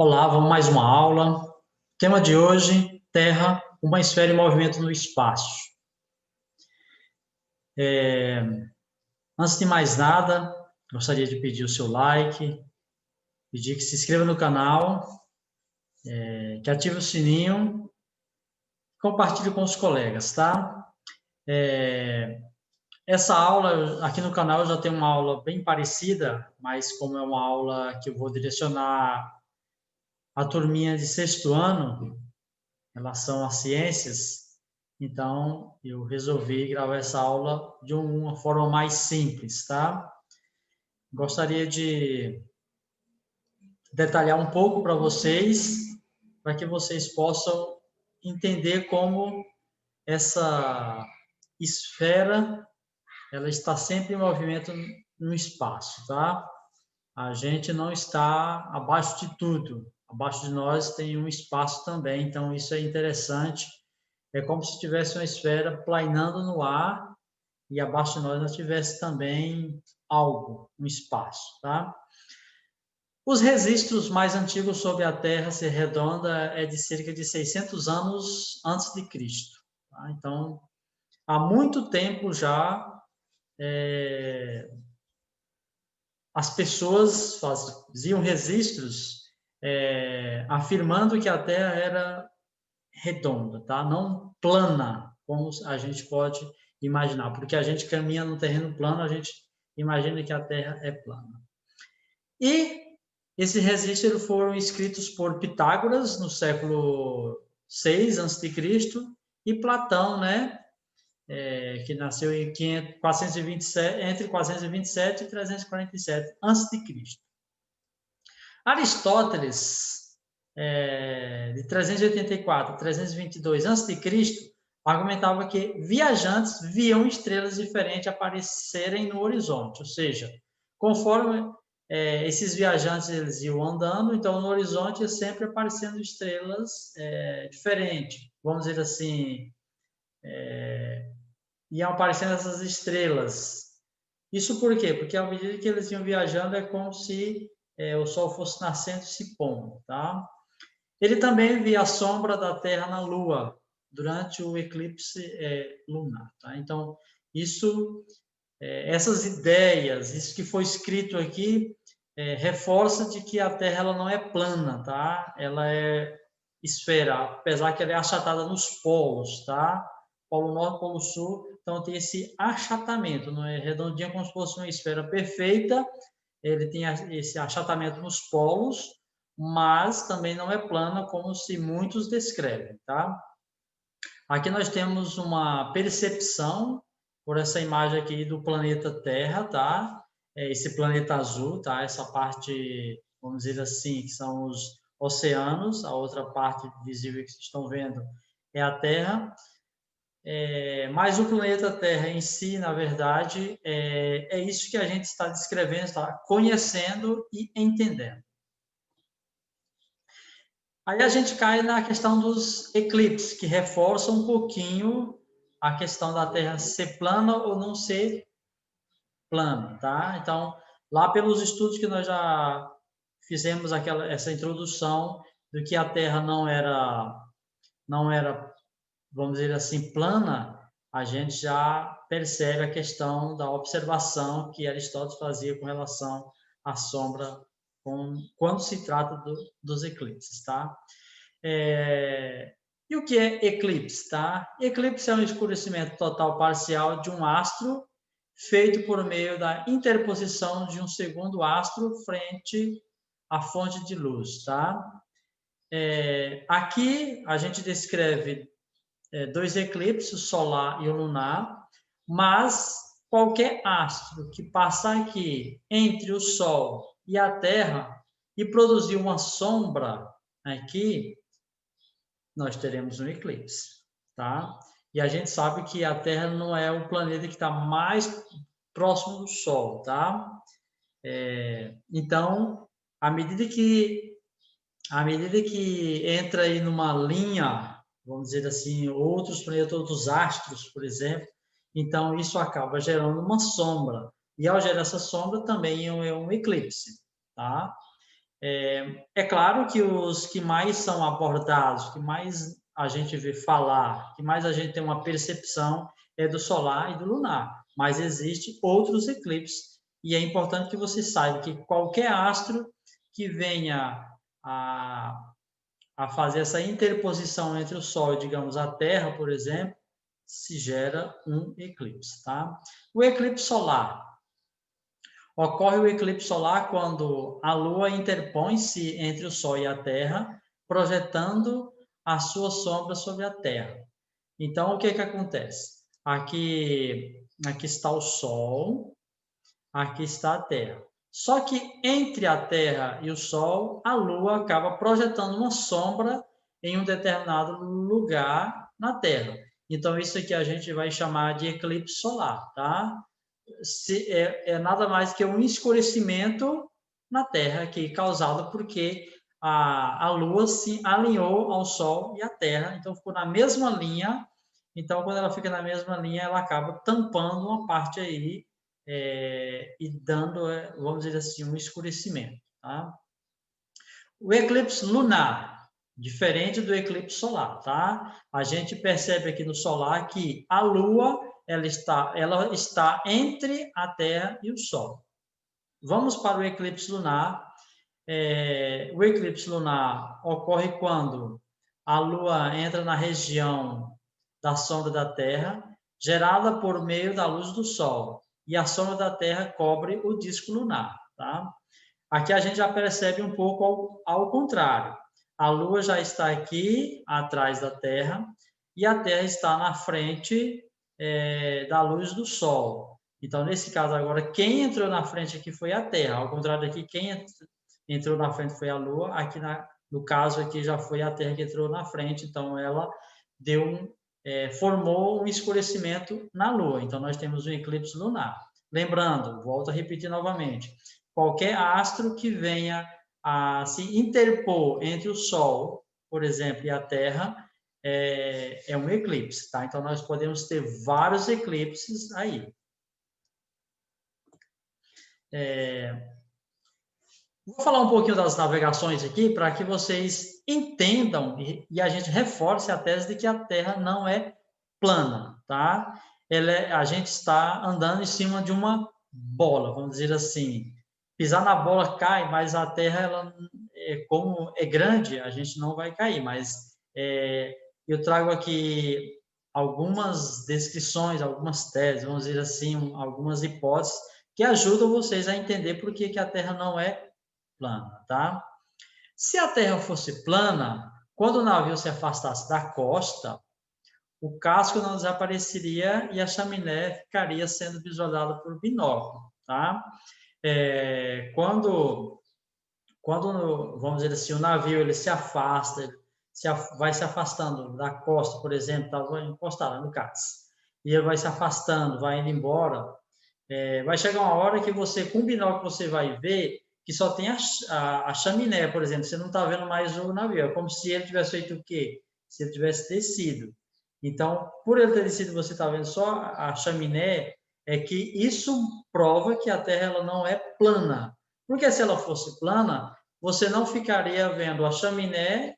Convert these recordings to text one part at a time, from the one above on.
Olá, vamos mais uma aula. Tema de hoje, Terra, uma esfera em movimento no espaço. Antes de mais nada, gostaria de pedir o seu like, pedir que se inscreva no canal, que ative o sininho, compartilhe com os colegas, tá? Essa aula, aqui no canal, eu já tenho uma aula bem parecida, mas como é uma aula que eu vou direcionar a turminha de sexto ano, em relação às ciências, então eu resolvi gravar essa aula de uma forma mais simples, tá? Gostaria de detalhar um pouco para vocês, para que vocês possam entender como essa esfera ela está sempre em movimento no espaço, tá? A gente não está abaixo de tudo. Abaixo de nós tem um espaço também, então isso é interessante. É como se tivesse uma esfera planeando no ar e abaixo de nós tivesse também algo, um espaço, tá? Os registros mais antigos sobre a Terra ser redonda é de cerca de 600 anos antes de Cristo. Tá? Então, há muito tempo já as pessoas faziam registros afirmando que a Terra era redonda, tá? Não plana, como a gente pode imaginar, porque a gente caminha no terreno plano, a gente imagina que a Terra é plana. E esses registros foram escritos por Pitágoras no século 6 a.C. e Platão, né? Que nasceu em 427, entre 427 e 347 a.C. Aristóteles, de 384 a 322 a.C., argumentava que viajantes viam estrelas diferentes aparecerem no horizonte, ou seja, conforme esses viajantes eles iam andando, então no horizonte ia sempre aparecendo estrelas diferentes, vamos dizer assim, iam aparecendo essas estrelas. Isso por quê? Porque à medida que eles iam viajando é como se o Sol fosse nascendo e se pondo, tá? Ele também via a sombra da Terra na Lua durante o eclipse lunar, tá? Então, essas ideias, isso que foi escrito aqui, reforça de que a Terra ela não é plana, tá? Ela é esfera, apesar que ela é achatada nos polos, tá? Polo Norte, Polo Sul, então tem esse achatamento, não é redondinha como se fosse uma esfera perfeita, ele tem esse achatamento nos polos, mas também não é plana como se muitos descrevem, tá? Aqui nós temos uma percepção por essa imagem aqui do planeta Terra, tá? Esse planeta azul, tá? Essa parte, vamos dizer assim, que são os oceanos, a outra parte visível que vocês estão vendo é a Terra. Mas o planeta Terra em si, na verdade, é isso que a gente está descrevendo, está conhecendo e entendendo. Aí a gente cai na questão dos eclipses, que reforça um pouquinho a questão da Terra ser plana ou não ser plana, tá? Então, lá pelos estudos que nós já fizemos essa introdução do que a Terra não era, vamos dizer assim, plana, a gente já percebe a questão da observação que Aristóteles fazia com relação à sombra quando se trata dos eclipses, tá? E o que é eclipse, tá? Eclipse é um escurecimento total parcial de um astro feito por meio da interposição de um segundo astro frente à fonte de luz, tá? Aqui a gente descreve dois eclipses, o solar e o lunar, mas qualquer astro que passar aqui entre o Sol e a Terra e produzir uma sombra aqui, nós teremos um eclipse, tá? E a gente sabe que a Terra não é o planeta que está mais próximo do Sol, tá? Então, à medida que entra aí numa linha, vamos dizer assim, outros planetas, outros astros, por exemplo, então isso acaba gerando uma sombra. E ao gerar essa sombra também é um eclipse, tá? É claro que os que mais são abordados, que mais a gente vê falar, que mais a gente tem uma percepção é do solar e do lunar, mas existem outros eclipses e é importante que você saiba que qualquer astro que venha a fazer essa interposição entre o Sol e, digamos, a Terra, por exemplo, se gera um eclipse, tá? O eclipse solar. Ocorre o eclipse solar quando a Lua interpõe-se entre o Sol e a Terra, projetando a sua sombra sobre a Terra. Então, o que acontece? Aqui está o Sol, aqui está a Terra. Só que entre a Terra e o Sol, a Lua acaba projetando uma sombra em um determinado lugar na Terra. Então, isso aqui a gente vai chamar de eclipse solar, tá? É nada mais que um escurecimento na Terra aqui, causado porque a Lua se alinhou ao Sol e à Terra, então ficou na mesma linha. Então, quando ela fica na mesma linha, ela acaba tampando uma parte aí e dando, vamos dizer assim, um escurecimento. Tá? O eclipse lunar, diferente do eclipse solar, tá? A gente percebe aqui no solar que a Lua ela está entre a Terra e o Sol. Vamos para o eclipse lunar. O eclipse lunar ocorre quando a Lua entra na região da sombra da Terra, gerada por meio da luz do Sol, e a sombra da Terra cobre o disco lunar. Tá? Aqui a gente já percebe um pouco ao contrário. A Lua já está aqui atrás da Terra e a Terra está na frente da luz do Sol. Então, nesse caso agora, quem entrou na frente aqui foi a Terra. Ao contrário daqui, quem entrou na frente foi a Lua. Aqui no caso aqui já foi a Terra que entrou na frente. Então, ela formou um escurecimento na Lua. Então, nós temos um eclipse lunar. Lembrando, volto a repetir novamente, qualquer astro que venha a se interpor entre o Sol, por exemplo, e a Terra, é um eclipse, tá? Então, nós podemos ter vários eclipses aí. Vou falar um pouquinho das navegações aqui para que vocês entendam e a gente reforce a tese de que a Terra não é plana, tá? A gente está andando em cima de uma bola, vamos dizer assim. Pisar na bola cai, mas a Terra, como é grande, a gente não vai cair. Mas eu trago aqui algumas descrições, algumas teses, vamos dizer assim, algumas hipóteses que ajudam vocês a entender por que a Terra não é plana, tá? Se a Terra fosse plana, quando o navio se afastasse da costa, o casco não desapareceria e a chaminé ficaria sendo visualizada por binóculo, tá? Quando, vamos dizer assim, o navio ele se afasta, vai se afastando da costa, por exemplo, estava encostado no cais, e ele vai se afastando, vai indo embora, vai chegar uma hora que você, com o binóculo, você vai ver que só tem a chaminé, por exemplo, você não está vendo mais o navio, é como se ele tivesse feito o quê? Se ele tivesse descido. Então, por ele ter descido, você está vendo só a chaminé, é que isso prova que a Terra ela não é plana. Porque se ela fosse plana, você não ficaria vendo a chaminé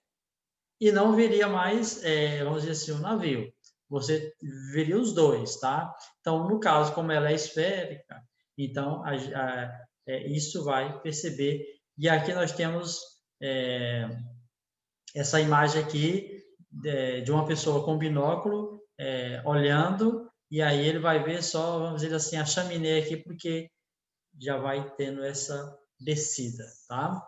e não viria mais, vamos dizer assim, o navio. Você veria os dois, tá? Então, no caso, como ela é esférica, então isso vai perceber. E aqui nós temos essa imagem aqui de uma pessoa com binóculo olhando, e aí ele vai ver só, vamos dizer assim, a chaminé aqui, porque já vai tendo essa descida, tá?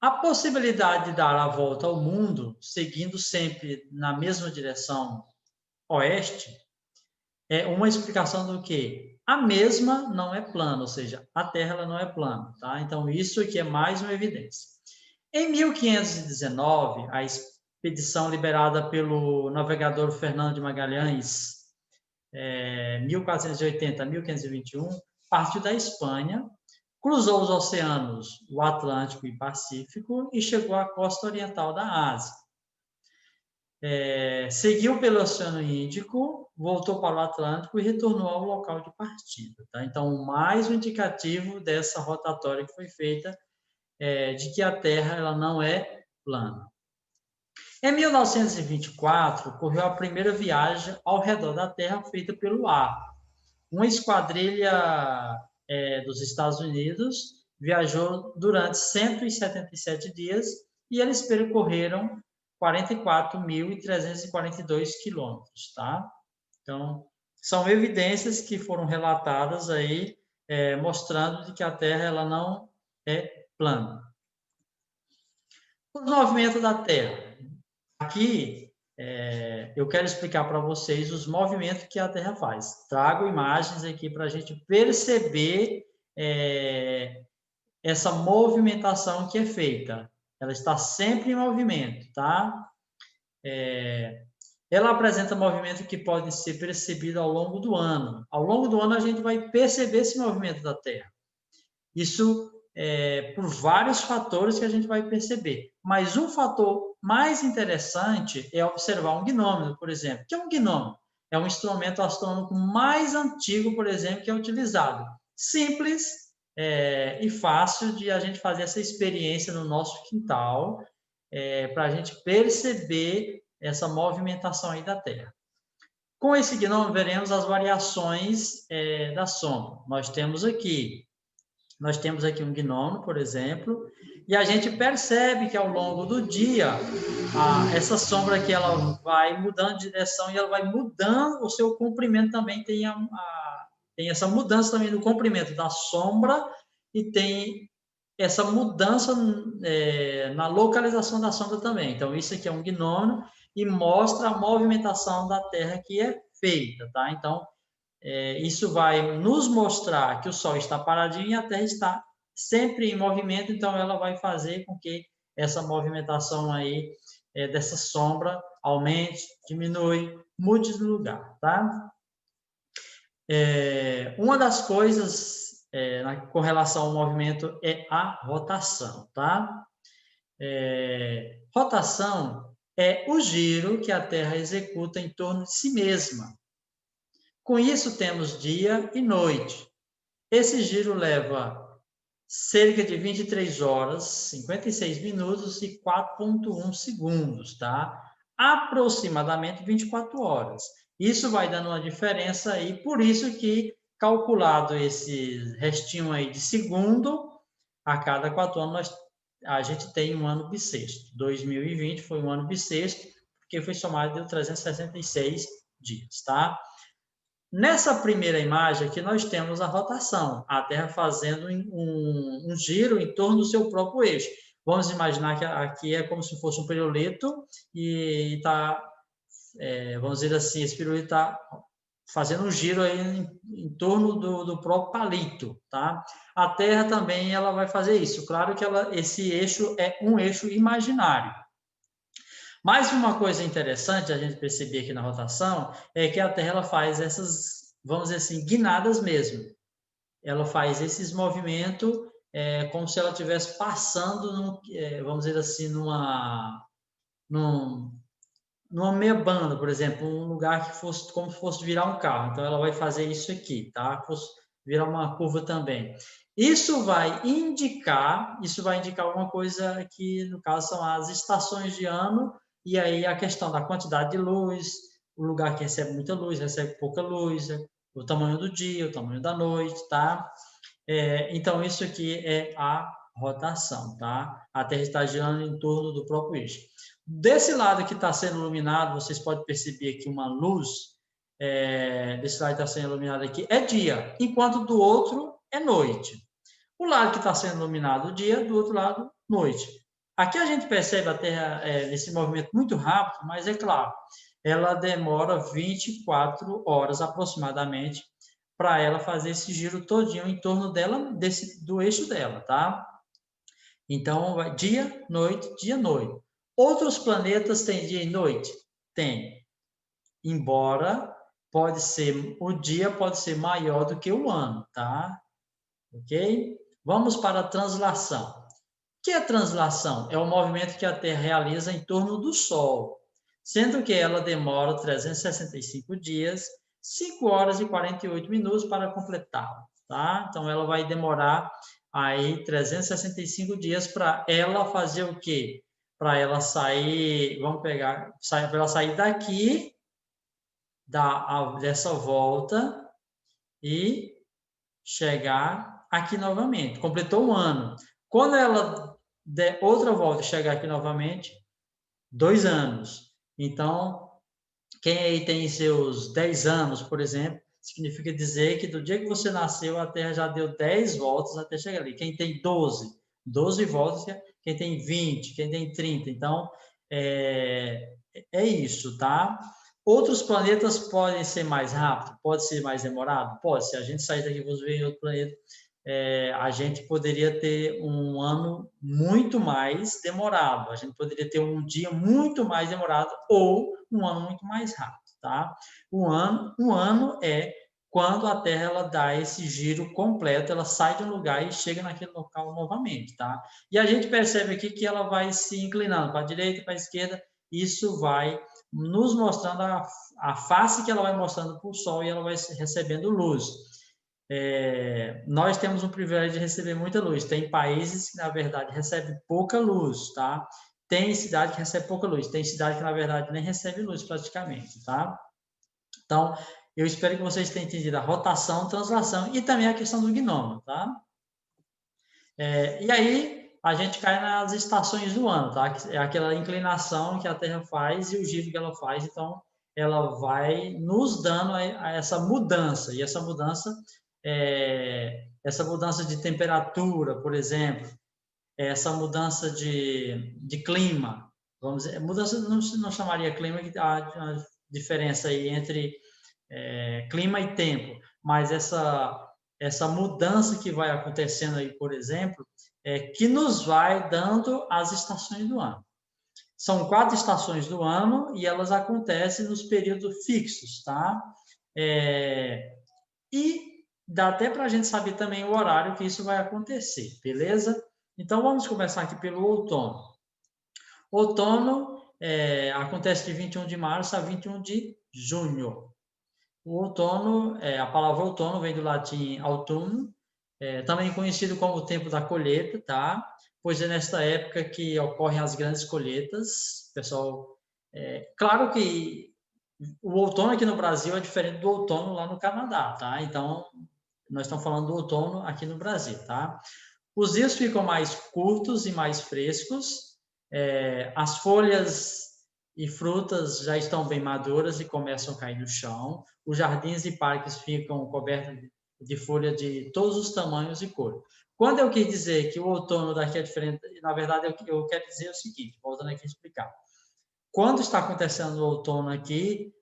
A possibilidade de dar a volta ao mundo, seguindo sempre na mesma direção oeste, é uma explicação do que a mesma não é plana, ou seja, a Terra ela não é plana, tá? Então isso aqui é mais uma evidência. Em 1519, a expedição liberada pelo navegador Fernando de Magalhães, 1480 a 1521, partiu da Espanha, cruzou os oceanos, o Atlântico e Pacífico, e chegou à costa oriental da Ásia. Seguiu pelo Oceano Índico, voltou para o Atlântico e retornou ao local de partida. Tá? Então, mais um indicativo dessa rotatória que foi feita de que a Terra ela não é plana. Em 1924, ocorreu a primeira viagem ao redor da Terra feita pelo ar. Uma esquadrilha dos Estados Unidos viajou durante 177 dias e eles percorreram 44.342 quilômetros, tá? Então, são evidências que foram relatadas aí, mostrando de que a Terra ela não é plana. O movimento da Terra. Aqui, eu quero explicar para vocês os movimentos que a Terra faz. Trago imagens aqui para a gente perceber essa movimentação que é feita. Ela está sempre em movimento, tá? Ela apresenta movimentos que podem ser percebidos ao longo do ano. Ao longo do ano, a gente vai perceber esse movimento da Terra. Isso por vários fatores que a gente vai perceber. Mas um fator mais interessante é observar um gnômeno, por exemplo. O que é um gnômeno? É um instrumento astronômico mais antigo, por exemplo, que é utilizado. Simples e fácil de a gente fazer essa experiência no nosso quintal, para a gente perceber essa movimentação aí da Terra. Com esse gnômeno, veremos as variações da sombra. Nós temos aqui um gnômeno, por exemplo, e a gente percebe que ao longo do dia, essa sombra aqui ela vai mudando de direção e ela vai mudando o seu comprimento também, tem essa mudança também no comprimento da sombra e tem essa mudança na localização da sombra também. Então, isso aqui é um gnômeno e mostra a movimentação da Terra que é feita, tá? Então, isso vai nos mostrar que o Sol está paradinho e a Terra está sempre em movimento, então ela vai fazer com que essa movimentação aí dessa sombra aumente, diminui, mude de lugar, tá? Uma das coisas com relação ao movimento é a rotação, tá? Rotação é o giro que a Terra executa em torno de si mesma. Com isso, temos dia e noite. Esse giro leva cerca de 23 horas, 56 minutos e 4,1 segundos, tá? Aproximadamente 24 horas. Isso vai dando uma diferença aí, por isso que, calculado esse restinho aí de segundo, a cada 4 anos a gente tem um ano bissexto. 2020 foi um ano bissexto, porque foi somado de 366 dias, tá? Nessa primeira imagem aqui, nós temos a rotação, a Terra fazendo um giro em torno do seu próprio eixo. Vamos imaginar que aqui é como se fosse um pirulito e está, vamos dizer assim, esse pirulito está fazendo um giro aí em torno do próprio palito, tá? A Terra também ela vai fazer isso. Claro que esse eixo é um eixo imaginário. Mais uma coisa interessante a gente perceber aqui na rotação é que a Terra ela faz essas, vamos dizer assim, guinadas mesmo. Ela faz esses movimentos como se ela estivesse passando, vamos dizer assim, numa meia banda, por exemplo, um lugar que fosse como se fosse virar um carro. Então, ela vai fazer isso aqui, tá? Fosse virar uma curva também. Isso vai indicar uma coisa que, no caso, são as estações de ano, e aí a questão da quantidade de luz, o lugar que recebe muita luz, recebe pouca luz, o tamanho do dia, o tamanho da noite, tá? Então, isso aqui é a rotação, tá? A Terra está girando em torno do próprio eixo. Desse lado que está sendo iluminado, vocês podem perceber que uma luz, desse lado que está sendo iluminado aqui, é dia, enquanto do outro é noite. O lado que está sendo iluminado dia, do outro lado, noite. Aqui a gente percebe a Terra nesse movimento muito rápido, mas é claro, ela demora 24 horas aproximadamente para ela fazer esse giro todinho em torno dela, do eixo dela, tá? Então, vai dia, noite, dia, noite. Outros planetas têm dia e noite? Tem. Embora o dia pode ser maior do que o ano, tá? Ok? Vamos para a translação. O que é translação? É o movimento que a Terra realiza em torno do Sol, sendo que ela demora 365 dias, 5 horas e 48 minutos para completá-lo, tá? Então, ela vai demorar aí 365 dias para ela fazer o quê? Para ela sair, vamos pegar, para ela sair daqui, dessa volta e chegar aqui novamente. Completou um ano. Quando ela der outra volta e chegar aqui novamente, 2 anos. Então, quem aí tem seus 10 anos, por exemplo, significa dizer que do dia que você nasceu, a Terra já deu 10 voltas até chegar ali. Quem tem 12 voltas, quem tem 20, quem tem 30. Então, é isso, tá? Outros planetas podem ser mais rápido, pode ser mais demorado? Pode. Se a gente sair daqui e você ver em outro planeta, a gente poderia ter um ano muito mais demorado, a gente poderia ter um dia muito mais demorado ou um ano muito mais rápido, tá? Um ano é quando a Terra ela dá esse giro completo, ela sai de um lugar e chega naquele local novamente, tá? E a gente percebe aqui que ela vai se inclinando para a direita, para a esquerda, isso vai nos mostrando a face que ela vai mostrando para o Sol e ela vai recebendo luz. Nós temos o privilégio de receber muita luz. Tem países que, na verdade, recebem pouca luz, tá? Tem cidade que recebe pouca luz. Tem cidade que, na verdade, nem recebe luz praticamente, tá? Então, eu espero que vocês tenham entendido a rotação, translação e também a questão do gnômio, tá? E aí, a gente cai nas estações do ano, tá? É aquela inclinação que a Terra faz e o giro que ela faz. Então, ela vai nos dando a essa mudança. E essa mudança de temperatura, por exemplo, essa mudança de clima, vamos dizer, mudança não chamaria clima, que há uma diferença aí entre clima e tempo, mas essa mudança que vai acontecendo aí, por exemplo, que nos vai dando as estações do ano. São 4 estações do ano e elas acontecem nos períodos fixos, tá? E dá até para a gente saber também o horário que isso vai acontecer, beleza? Então, vamos começar aqui pelo outono. Outono acontece de 21 de março a 21 de junho. O outono, a palavra outono vem do latim autumno, também conhecido como o tempo da colheita, tá? Pois é nesta época que ocorrem as grandes colheitas. Pessoal, claro que o outono aqui no Brasil é diferente do outono lá no Canadá, tá? Então, nós estamos falando do outono aqui no Brasil, tá? Os dias ficam mais curtos e mais frescos, as folhas e frutas já estão bem maduras e começam a cair no chão, os jardins e parques ficam cobertos de folha de todos os tamanhos e cores. Quando eu quis dizer que o outono daqui é diferente, na verdade eu quero dizer o seguinte, voltando aqui a explicar. Quando está acontecendo o outono aqui,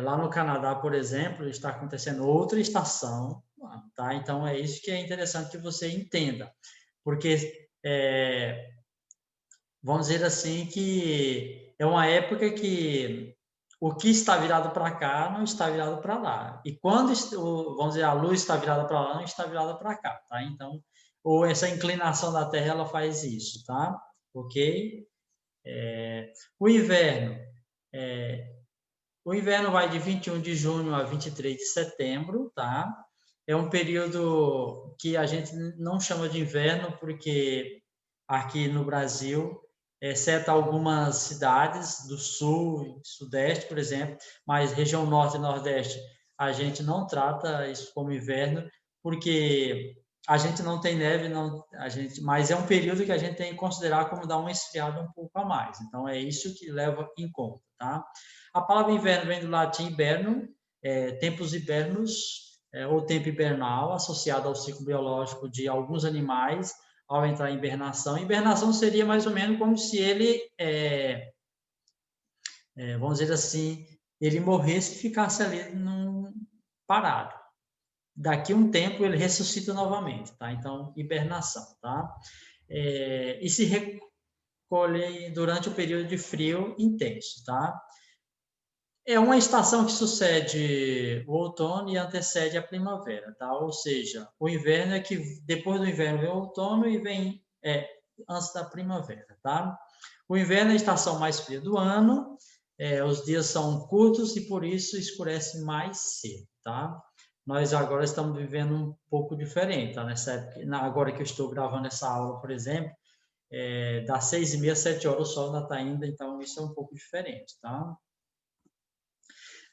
lá no Canadá, por exemplo, está acontecendo outra estação, tá? Então, é isso que é interessante que você entenda, porque, vamos dizer assim, que é uma época que o que está virado para cá não está virado para lá. E quando, vamos dizer, a luz está virada para lá, não está virada para cá, tá? Então, ou essa inclinação da Terra, ela faz isso, tá? Ok? O inverno. O inverno vai de 21 de junho a 23 de setembro, tá? É um período que a gente não chama de inverno, porque aqui no Brasil, exceto algumas cidades do sul, sudeste, por exemplo, mas região norte e nordeste, a gente não trata isso como inverno, porque a gente não tem neve, mas é um período que a gente tem que considerar como dar uma esfriada um pouco a mais. Então, é isso que leva em conta, tá? A palavra inverno vem do latim hibernum, tempos hibernos, ou tempo hibernal, associado ao ciclo biológico de alguns animais ao entrar em hibernação. Hibernação seria mais ou menos como se ele, vamos dizer assim, ele morresse e ficasse ali parado. Daqui a um tempo ele ressuscita novamente, tá? Então, hibernação, tá? E se recolhe durante o período de frio intenso, tá? É uma estação que sucede o outono e antecede a primavera, tá? Ou seja, o inverno é que depois do inverno vem o outono e vem antes da primavera, tá? O inverno é a estação mais fria do ano, os dias são curtos e por isso escurece mais cedo, tá? nós agora estamos vivendo um pouco diferente, tá? Nessa época, agora que eu estou gravando essa aula, por exemplo, das 6h30 às 7h o sol ainda está indo, então isso é um pouco diferente, tá?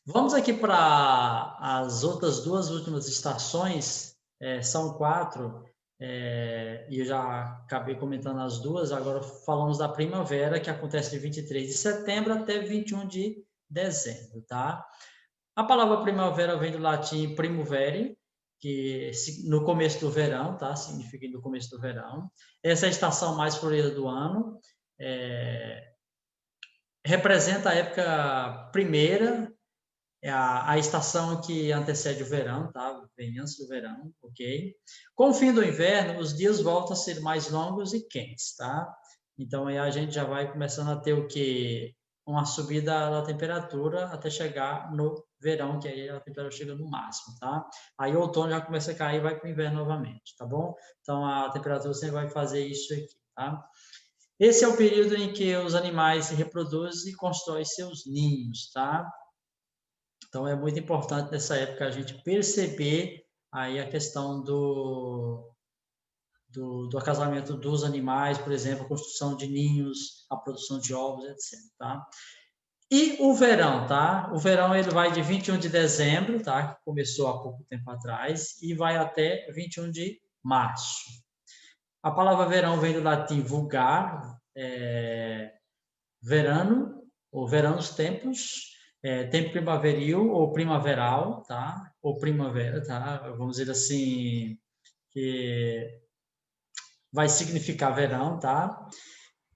Vamos aqui para as outras duas últimas estações, são 4, e eu já acabei comentando as duas, agora falamos da primavera, que acontece de 23 de setembro até 21 de dezembro, tá? A palavra primavera vem do latim primuvere, que no começo do verão, tá? Significa no começo do verão. Essa é a estação mais florida do ano. Representa a época primeira, a estação que antecede o verão, tá? Vem antes do verão, ok? Com o fim do inverno, os dias voltam a ser mais longos e quentes, tá? Então, aí a gente já vai começando a ter o quê? Uma subida da temperatura até chegar no verão, que aí a temperatura chega no máximo, tá? Aí o outono já começa a cair e vai para o inverno novamente, tá bom? Então, a temperatura sempre vai fazer isso aqui, tá? Esse é o período em que os animais se reproduzem e constroem seus ninhos, tá? Então, é muito importante nessa época a gente perceber aí a questão do acasalamento dos animais, por exemplo, a construção de ninhos, a produção de ovos, etc. Tá? E o verão, tá? O verão ele vai de 21 de dezembro, tá? Que começou há pouco tempo atrás, e vai até 21 de março. A palavra verão vem do latim vulgar, verano, ou veranos tempos, tempo primaveril ou primaveral, tá? Ou primavera, tá? Vamos dizer assim, que vai significar verão, tá?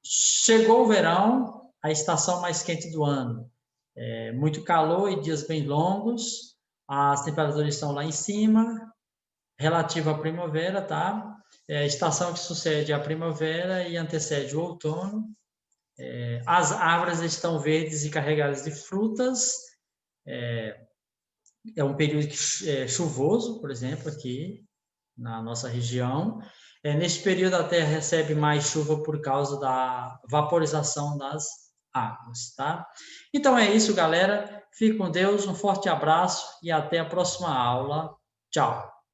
Chegou o verão, a estação mais quente do ano. Muito calor e dias bem longos, as temperaturas estão lá em cima, relativa à primavera, tá? Estação que sucede a primavera e antecede o outono. As árvores estão verdes e carregadas de frutas. É um período chuvoso, por exemplo, aqui na nossa região. Nesse período, a Terra recebe mais chuva por causa da vaporização das águas, tá? Então é isso, galera. Fique com Deus, um forte abraço e até a próxima aula. Tchau!